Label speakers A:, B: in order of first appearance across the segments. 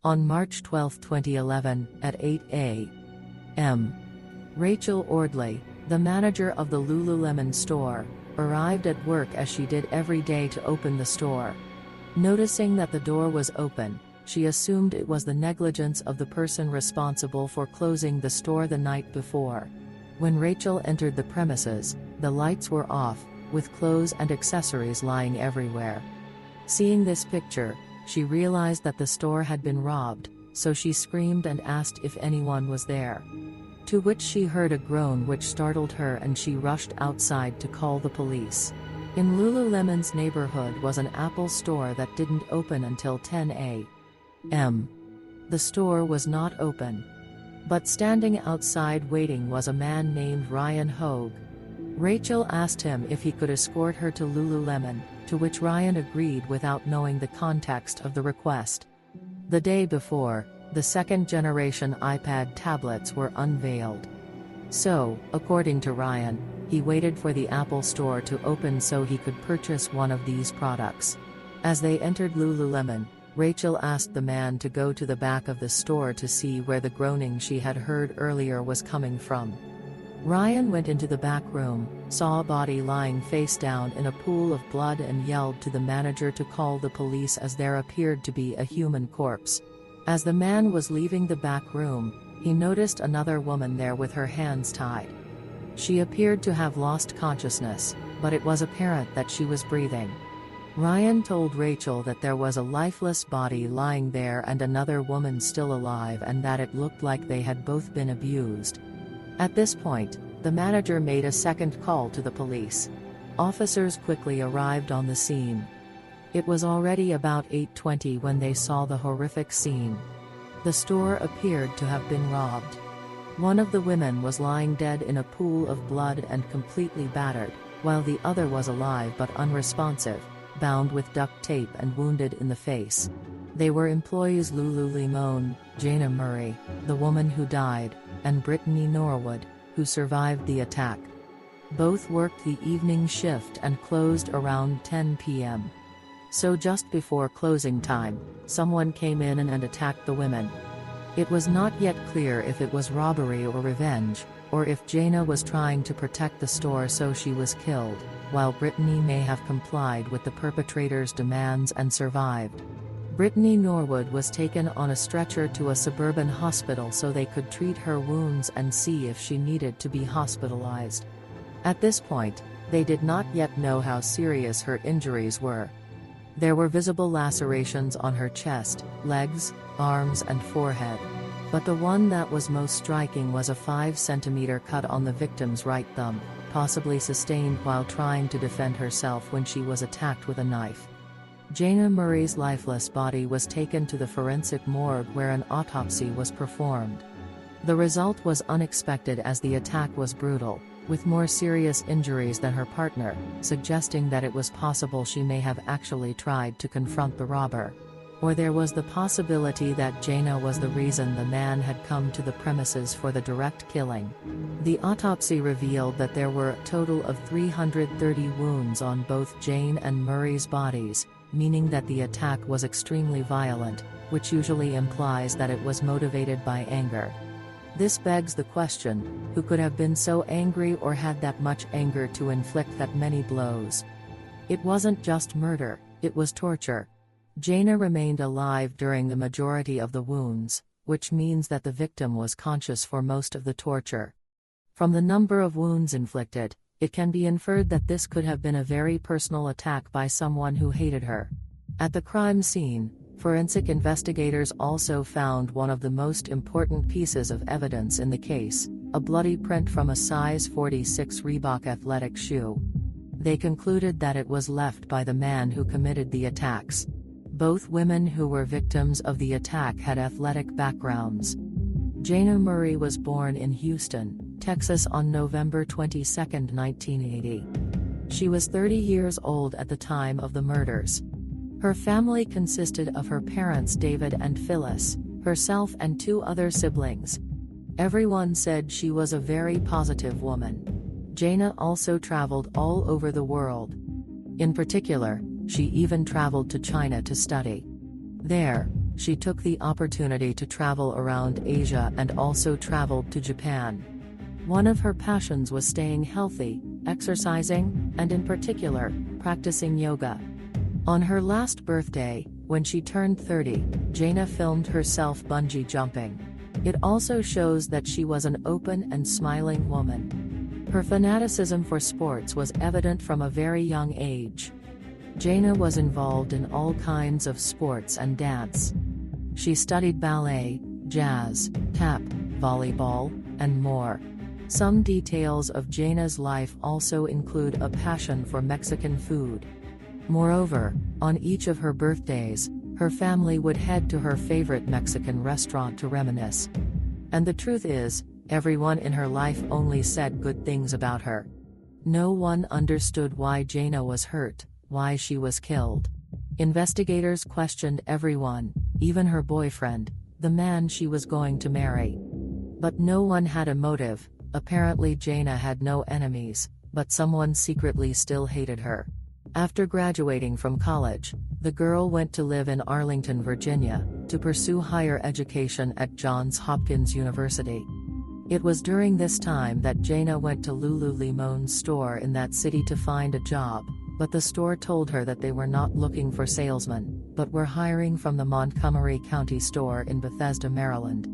A: On March 12, 2011, at 8 a.m., Rachel Ordley, the manager of the Lululemon store, arrived at work as she did every day to open the store. Noticing that the door was open, she assumed it was the negligence of the person responsible for closing the store the night before. When Rachel entered the premises, the lights were off, with clothes and accessories lying everywhere. Seeing this picture, she realized that the store had been robbed, so she screamed and asked if anyone was there. To which she heard a groan which startled her, and she rushed outside to call the police. In Lululemon's neighborhood was an Apple store that didn't open until 10 a.m. The store was not open. But standing outside waiting was a man named Ryan Hogue. Rachel asked him if he could escort her to Lululemon, to which Ryan agreed without knowing the context of the request. The day before, the second-generation iPad tablets were unveiled. So, according to Ryan, he waited for the Apple store to open so he could purchase one of these products. As they entered Lululemon, Rachel asked the man to go to the back of the store to see where the groaning she had heard earlier was coming from. Ryan went into the back room, saw a body lying face down in a pool of blood, and yelled to the manager to call the police as there appeared to be a human corpse. As the man was leaving the back room, he noticed another woman there with her hands tied. She appeared to have lost consciousness, but it was apparent that she was breathing. Ryan told Rachel that there was a lifeless body lying there and another woman still alive, and that it looked like they had both been abused. At this point, the manager made a second call to the police. Officers quickly arrived on the scene. It was already about 8:20 when they saw the horrific scene. The store appeared to have been robbed. One of the women was lying dead in a pool of blood and completely battered, while the other was alive but unresponsive, bound with duct tape and wounded in the face. They were employees Lululemon, Jaina Murray, the woman who died, and Brittany Norwood, who survived the attack. Both worked the evening shift and closed around 10 p.m. So just before closing time, someone came in and attacked the women. It was not yet clear if it was robbery or revenge, or if Jaina was trying to protect the store so she was killed, while Brittany may have complied with the perpetrator's demands and survived. Brittany Norwood was taken on a stretcher to a suburban hospital so they could treat her wounds and see if she needed to be hospitalized. At this point, they did not yet know how serious her injuries were. There were visible lacerations on her chest, legs, arms and forehead. But the one that was most striking was a 5-centimeter cut on the victim's right thumb, possibly sustained while trying to defend herself when she was attacked with a knife. Jaina Murray's lifeless body was taken to the forensic morgue where an autopsy was performed. The result was unexpected as the attack was brutal, with more serious injuries than her partner, suggesting that it was possible she may have actually tried to confront the robber. Or there was the possibility that Jaina was the reason the man had come to the premises for the direct killing. The autopsy revealed that there were a total of 330 wounds on both Jane and Murray's bodies, meaning that the attack was extremely violent, which usually implies that it was motivated by anger. This begs the question, who could have been so angry or had that much anger to inflict that many blows? It wasn't just murder, it was torture. Jaina remained alive during the majority of the wounds, which means that the victim was conscious for most of the torture. From the number of wounds inflicted, it can be inferred that this could have been a very personal attack by someone who hated her. At the crime scene, forensic investigators also found one of the most important pieces of evidence in the case, a bloody print from a size 46 Reebok athletic shoe. They concluded that it was left by the man who committed the attacks. Both women who were victims of the attack had athletic backgrounds. Jaina Murray was born in Houston, Texas on November 22, 1980. She was 30 years old at the time of the murders. Her family consisted of her parents David and Phyllis, herself and 2 other siblings. Everyone said she was a very positive woman. Jaina also traveled all over the world. In particular, she even traveled to China to study. There, she took the opportunity to travel around Asia and also traveled to Japan. One of her passions was staying healthy, exercising, and in particular, practicing yoga. On her last birthday, when she turned 30, Jaina filmed herself bungee jumping. It also shows that she was an open and smiling woman. Her fanaticism for sports was evident from a very young age. Jaina was involved in all kinds of sports and dance. She studied ballet, jazz, tap, volleyball, and more. Some details of Jaina's life also include a passion for Mexican food. Moreover, on each of her birthdays, her family would head to her favorite Mexican restaurant to reminisce. And the truth is, everyone in her life only said good things about her. No one understood why Jaina was hurt, why she was killed. Investigators questioned everyone, even her boyfriend, the man she was going to marry. But no one had a motive. Apparently Jaina had no enemies, but someone secretly still hated her. After graduating from college, the girl went to live in Arlington, Virginia, to pursue higher education at Johns Hopkins University. It was during this time that Jaina went to Lululemon's store in that city to find a job, but the store told her that they were not looking for salesmen, but were hiring from the Montgomery County store in Bethesda, Maryland.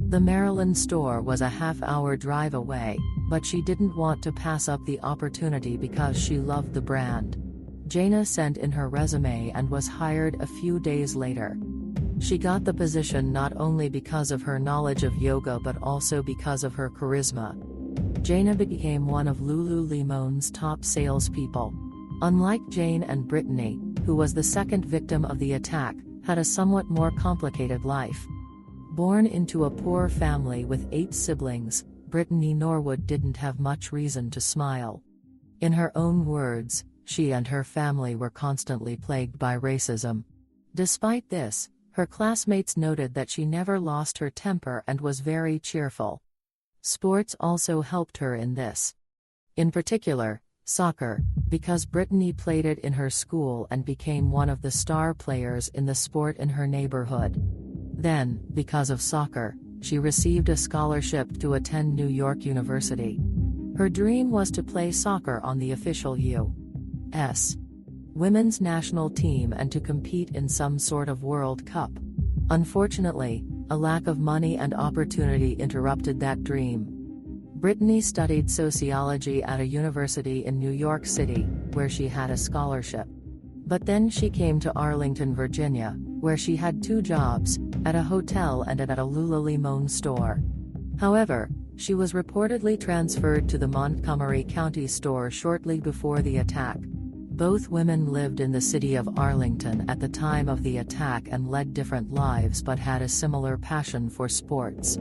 A: The Maryland store was a half-hour drive away, but she didn't want to pass up the opportunity because she loved the brand. Jaina sent in her resume and was hired a few days later. She got the position not only because of her knowledge of yoga but also because of her charisma. Jaina became one of Lululemon's top salespeople. Unlike Jane and Brittany, who was the second victim of the attack, had a somewhat more complicated life. Born into a poor family with 8 siblings, Brittany Norwood didn't have much reason to smile. In her own words, she and her family were constantly plagued by racism. Despite this, her classmates noted that she never lost her temper and was very cheerful. Sports also helped her in this. In particular, soccer, because Brittany played it in her school and became one of the star players in the sport in her neighborhood. Then, because of soccer, she received a scholarship to attend New York University. Her dream was to play soccer on the official U.S. women's national team and to compete in some sort of World Cup. Unfortunately, a lack of money and opportunity interrupted that dream. Brittany studied sociology at a university in New York City, where she had a scholarship. But then she came to Arlington, Virginia, where she had 2 jobs, at a hotel and at a Lululemon store. However, she was reportedly transferred to the Montgomery County store shortly before the attack. Both women lived in the city of Arlington at the time of the attack and led different lives but had a similar passion for sports.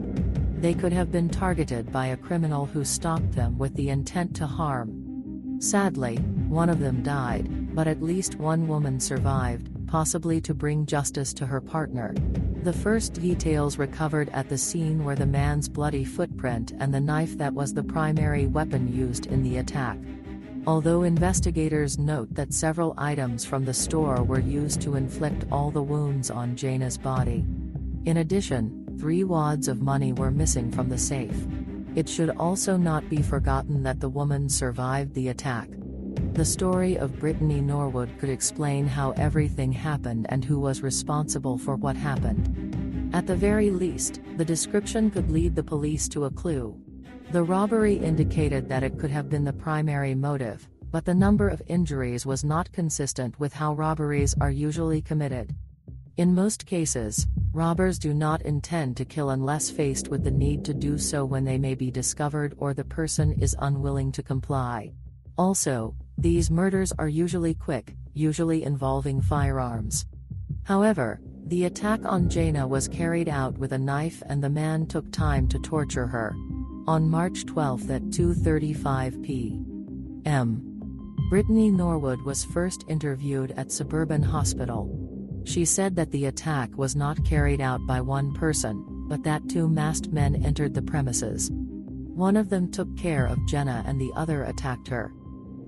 A: They could have been targeted by a criminal who stalked them with the intent to harm. Sadly, one of them died, but at least one woman survived, possibly to bring justice to her partner. The first details recovered at the scene were the man's bloody footprint and the knife that was the primary weapon used in the attack. Although investigators note that several items from the store were used to inflict all the wounds on Jaina's body. In addition, 3 wads of money were missing from the safe. It should also not be forgotten that the woman survived the attack. The story of Brittany Norwood could explain how everything happened and who was responsible for what happened. At the very least, the description could lead the police to a clue. The robbery indicated that it could have been the primary motive, but the number of injuries was not consistent with how robberies are usually committed. In most cases, robbers do not intend to kill unless faced with the need to do so when they may be discovered or the person is unwilling to comply. Also, these murders are usually quick, usually involving firearms. However, the attack on Jaina was carried out with a knife and the man took time to torture her. On March 12 at 2:35 p.m., Brittany Norwood was first interviewed at Suburban Hospital. She said that the attack was not carried out by one person, but that 2 masked men entered the premises. One of them took care of Jaina and the other attacked her.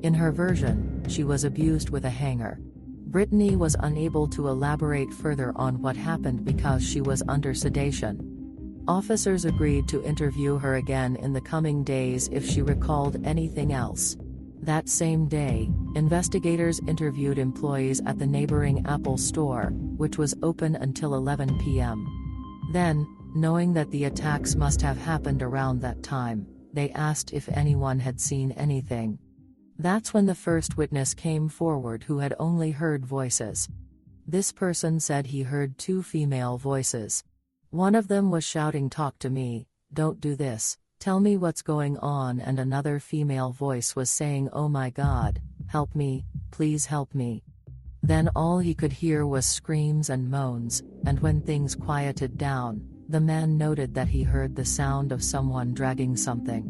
A: In her version, she was abused with a hanger. Brittany was unable to elaborate further on what happened because she was under sedation. Officers agreed to interview her again in the coming days if she recalled anything else. That same day, investigators interviewed employees at the neighboring Apple store, which was open until 11 p.m. Then, knowing that the attacks must have happened around that time, they asked if anyone had seen anything. That's when the first witness came forward who had only heard voices. This person said he heard two female voices. One of them was shouting, "Talk to me, don't do this, tell me what's going on," and another female voice was saying, "Oh my God, help me, please help me." Then all he could hear was screams and moans, and when things quieted down, the man noted that he heard the sound of someone dragging something.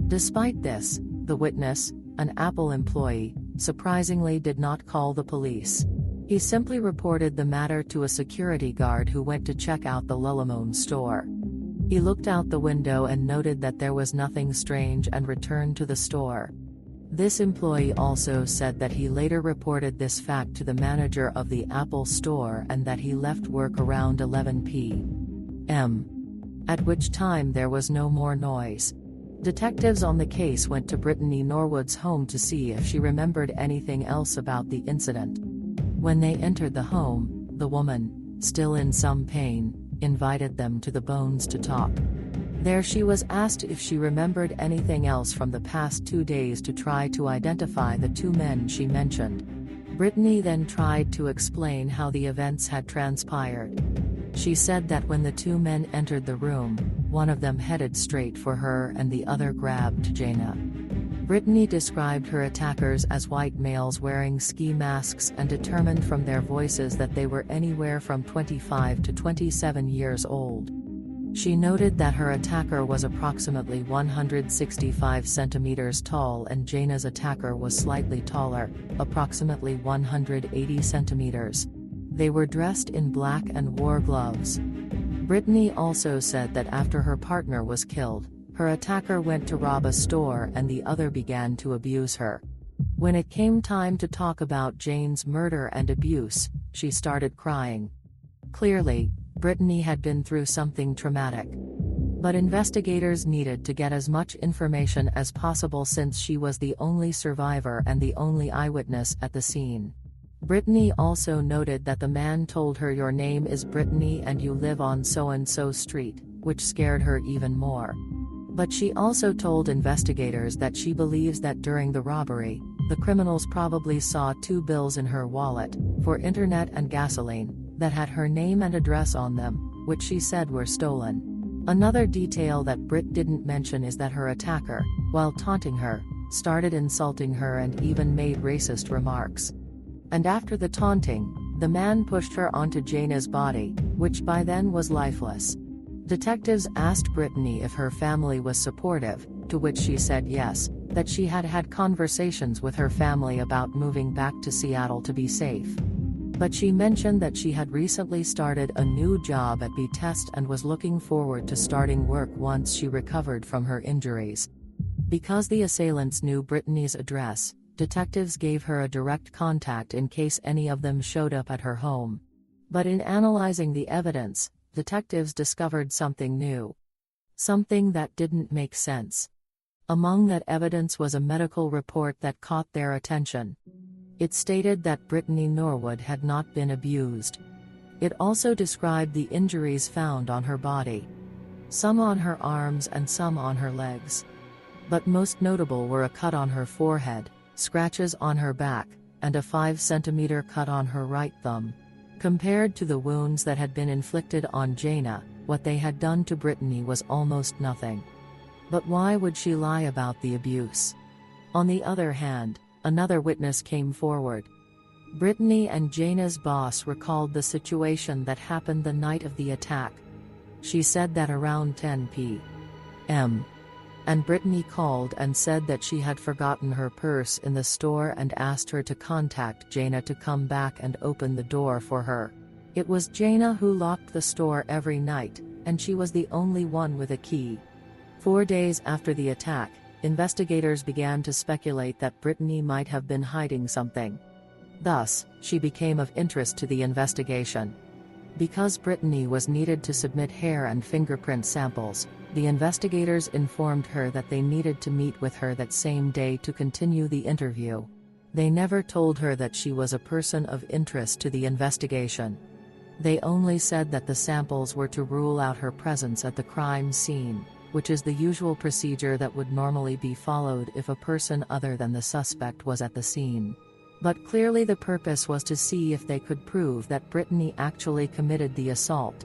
A: Despite this, the witness, an Apple employee, surprisingly did not call the police. He simply reported the matter to a security guard who went to check out the Lululemon store. He looked out the window and noted that there was nothing strange and returned to the store. This employee also said that he later reported this fact to the manager of the Apple store and that he left work around 11 p.m., at which time there was no more noise. Detectives on the case went to Brittany Norwood's home to see if she remembered anything else about the incident. When they entered the home, the woman, still in some pain, invited them to the bones to talk. There she was asked if she remembered anything else from the past 2 days to try to identify the two men she mentioned. Brittany then tried to explain how the events had transpired. She said that when the two men entered the room, one of them headed straight for her and the other grabbed Jaina. Brittany described her attackers as white males wearing ski masks and determined from their voices that they were anywhere from 25 to 27 years old. She noted that her attacker was approximately 165 centimeters tall and Jaina's attacker was slightly taller, approximately 180 centimeters. They were dressed in black and wore gloves. Brittany also said that after her partner was killed, her attacker went to rob a store and the other began to abuse her. When it came time to talk about Jane's murder and abuse, she started crying. Clearly, Brittany had been through something traumatic. But investigators needed to get as much information as possible since she was the only survivor and the only eyewitness at the scene. Brittany also noted that the man told her, "Your name is Brittany and you live on so-and-so street," which scared her even more. But she also told investigators that she believes that during the robbery, the criminals probably saw two bills in her wallet, for internet and gasoline, that had her name and address on them, which she said were stolen. Another detail that Britt didn't mention is that her attacker, while taunting her, started insulting her and even made racist remarks. And after the taunting, the man pushed her onto Jaina's body, which by then was lifeless. Detectives asked Brittany if her family was supportive, to which she said yes, that she had had conversations with her family about moving back to Seattle to be safe. But she mentioned that she had recently started a new job at B-Test and was looking forward to starting work once she recovered from her injuries. Because the assailants knew Brittany's address, detectives gave her a direct contact in case any of them showed up at her home. But in analyzing the evidence, detectives discovered something new. Something that didn't make sense. Among that evidence was a medical report that caught their attention. It stated that Brittany Norwood had not been abused. It also described the injuries found on her body. Some on her arms and some on her legs. But most notable were a cut on her forehead, scratches on her back, and a 5-centimeter cut on her right thumb. Compared to the wounds that had been inflicted on Jaina, what they had done to Brittany was almost nothing. But why would she lie about the abuse? On the other hand, another witness came forward. Brittany and Jaina's boss recalled the situation that happened the night of the attack. She said that around 10 p.m. and Brittany called and said that she had forgotten her purse in the store and asked her to contact Jaina to come back and open the door for her. It was Jaina who locked the store every night, and she was the only one with a key. 4 days after the attack, investigators began to speculate that Brittany might have been hiding something. Thus, she became of interest to the investigation. Because Brittany was needed to submit hair and fingerprint samples, the investigators informed her that they needed to meet with her that same day to continue the interview. They never told her that she was a person of interest to the investigation. They only said that the samples were to rule out her presence at the crime scene, which is the usual procedure that would normally be followed if a person other than the suspect was at the scene. But clearly the purpose was to see if they could prove that Brittany actually committed the assault.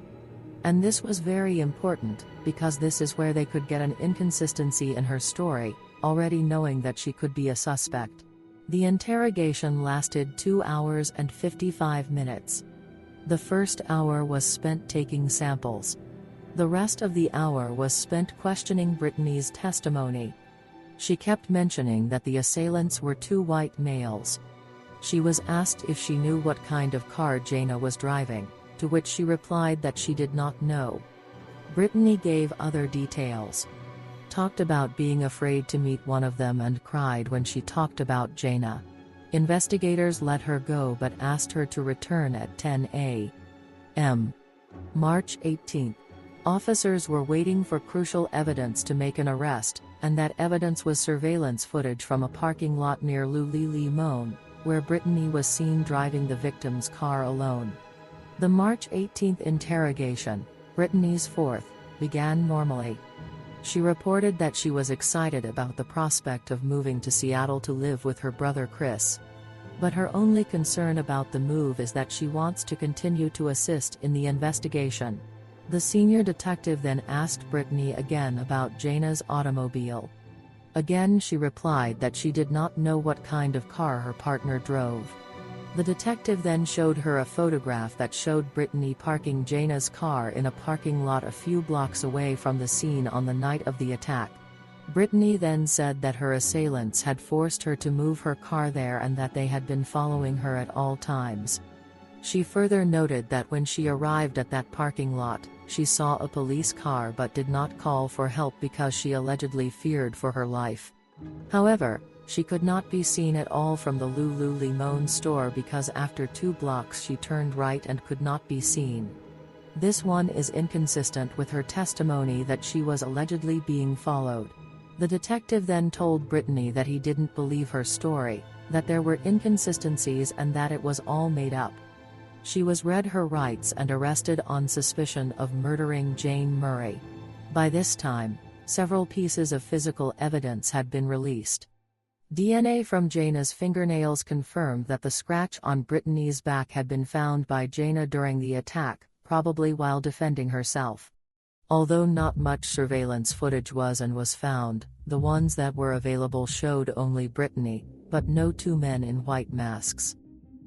A: And this was very important, because this is where they could get an inconsistency in her story, already knowing that she could be a suspect. The interrogation lasted 2 hours and 55 minutes. The first hour was spent taking samples. The rest of the hour was spent questioning Brittany's testimony. She kept mentioning that the assailants were 2 white males. She was asked if she knew what kind of car Jaina was driving, to which she replied that she did not know. Brittany gave other details. Talked about being afraid to meet one of them and cried when she talked about Jaina. Investigators let her go but asked her to return at 10 a.m. March 18. Officers were waiting for crucial evidence to make an arrest, and that evidence was surveillance footage from a parking lot near Lululemon, where Brittany was seen driving the victim's car alone. The March 18 interrogation, Brittany's fourth, began normally. She reported that she was excited about the prospect of moving to Seattle to live with her brother Chris. But her only concern about the move is that she wants to continue to assist in the investigation. The senior detective then asked Brittany again about Jaina's automobile. Again she replied that she did not know what kind of car her partner drove. The detective then showed her a photograph that showed Brittany parking Jaina's car in a parking lot a few blocks away from the scene on the night of the attack. Brittany then said that her assailants had forced her to move her car there and that they had been following her at all times. She further noted that when she arrived at that parking lot, she saw a police car but did not call for help because she allegedly feared for her life. However, she could not be seen at all from the Lululemon store because after 2 blocks she turned right and could not be seen. This one is inconsistent with her testimony that she was allegedly being followed. The detective then told Brittany that he didn't believe her story, that there were inconsistencies and that it was all made up. She was read her rights and arrested on suspicion of murdering Jaina Murray. By this time, several pieces of physical evidence had been released. DNA from Jaina's fingernails confirmed that the scratch on Brittany's back had been found by Jaina during the attack, probably while defending herself. Although not much surveillance footage was found, the ones that were available showed only Brittany, but no 2 men in white masks.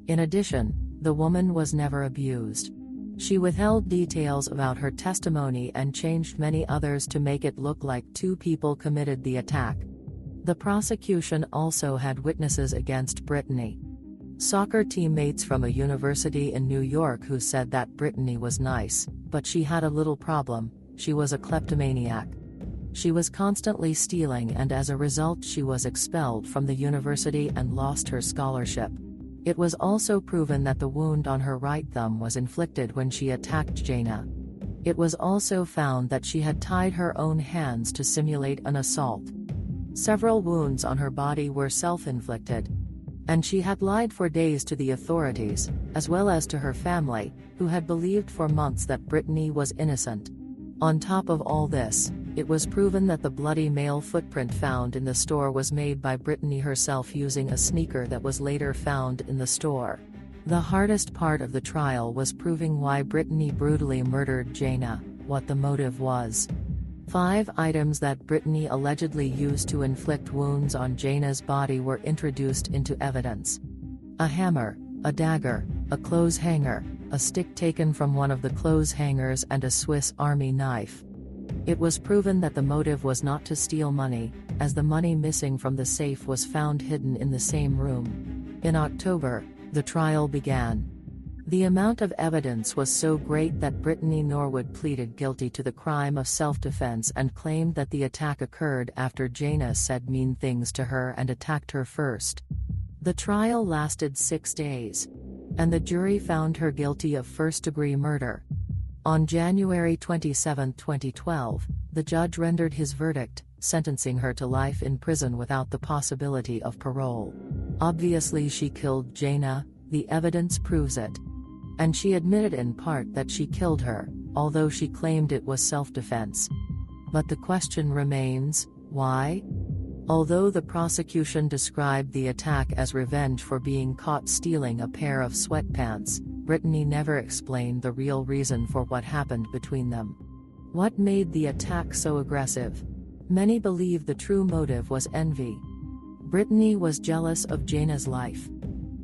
A: In addition, the woman was never abused. She withheld details about her testimony and changed many others to make it look like 2 people committed the attack. The prosecution also had witnesses against Brittany. Soccer teammates from a university in New York who said that Brittany was nice, but she had a little problem: she was a kleptomaniac. She was constantly stealing and as a result she was expelled from the university and lost her scholarship. It was also proven that the wound on her right thumb was inflicted when she attacked Jaina. It was also found that she had tied her own hands to simulate an assault. Several wounds on her body were self-inflicted. And she had lied for days to the authorities, as well as to her family, who had believed for months that Brittany was innocent. On top of all this, it was proven that the bloody male footprint found in the store was made by Brittany herself using a sneaker that was later found in the store. The hardest part of the trial was proving why Brittany brutally murdered Jaina, what the motive was. 5 items that Brittany allegedly used to inflict wounds on Jaina's body were introduced into evidence. A hammer, a dagger, a clothes hanger, a stick taken from one of the clothes hangers and a Swiss Army knife. It was proven that the motive was not to steal money, as the money missing from the safe was found hidden in the same room. In October, the trial began. The amount of evidence was so great that Brittany Norwood pleaded guilty to the crime of self-defense and claimed that the attack occurred after Jaina said mean things to her and attacked her first. The trial lasted 6 days, and the jury found her guilty of first-degree murder. On January 27, 2012, the judge rendered his verdict, sentencing her to life in prison without the possibility of parole. Obviously she killed Jaina, the evidence proves it. And she admitted in part that she killed her, although she claimed it was self-defense. But the question remains, why? Although the prosecution described the attack as revenge for being caught stealing a pair of sweatpants, Brittany never explained the real reason for what happened between them. What made the attack so aggressive? Many believe the true motive was envy. Brittany was jealous of Jaina's life.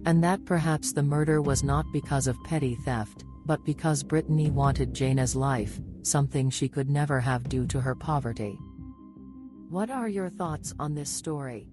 A: And that perhaps the murder was not because of petty theft, but because Brittany wanted Jaina's life, something she could never have due to her poverty. What are your thoughts on this story?